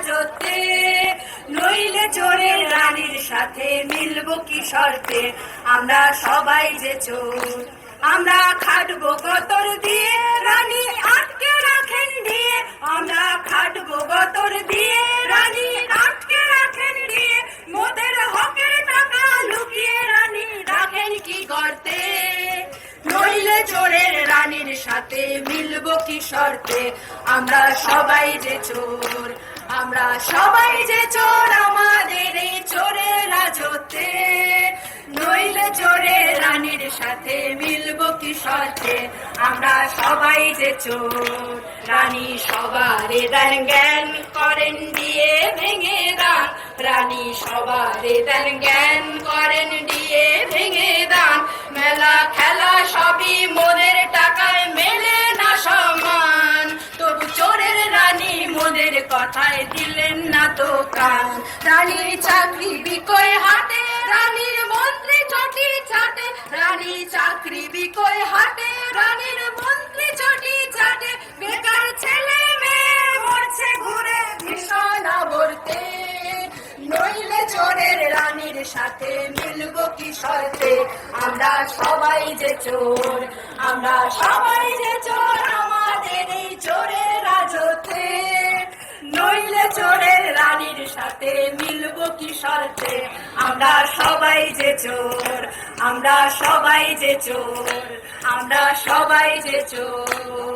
রাজত্বে, নইলে চোরের রানীর সাথে মিলবো কি শর্তে। আমরা সবাই যে চোর, আমরা খাটবো গতর দিয়ে, রানী আটকে রাখেন দিয়ে। আমরা খাটবো গতর দিয়ে, রানী আটকে রাখেন দিয়ে। মোদের হকের টাকা লুকিয়ে রানী রাখেন কি গর্তে, নইলে চোরের রানীর সাথে মিলবো কি শর্তে। আমরা সবাই যে চোর, আমরা সবাই যে চোর, আমাদের এই চোরের রাজত্বে, নইলে চোরের রানীর সাথে মিলবো কি শর্তে। আমরা সবাই যে চোর, রানী সবারে দেন জ্ঞান করেন দিয়ে ভেঙে দান। রানী সবারে দেন জ্ঞান করেন দিয়ে ভেঙে দান। মেলা খেলা সবই মোদের টাকায় মেলে না সমান, তবু চোরের রানী মোদের কথায় দিলেন না তো কান। রানীর চাকরি বিকয় হাটে, রানীর মন্ত্রী চটি চাটে। রানী চাকরি বিকয় হাটে, রানীর মন্ত্রী চটি চাটে। বেকার ছেলে মেয়ে মরছে ঘুরে ভীষণ আবর্তে, নইলে চোরের রানীর সাথে মিলবো কি শর্তে। আমরা সবাই যে চোর, আমরা সবাই যে চোর, আমাদের এই চোরের রাজত্বে, নইলে চোরের রানীর সাথে মিলবো কি শর্তে। আমরা সবাই যে চোর, আমরা সবাই যে চোর, আমরা সবাই যে চোর।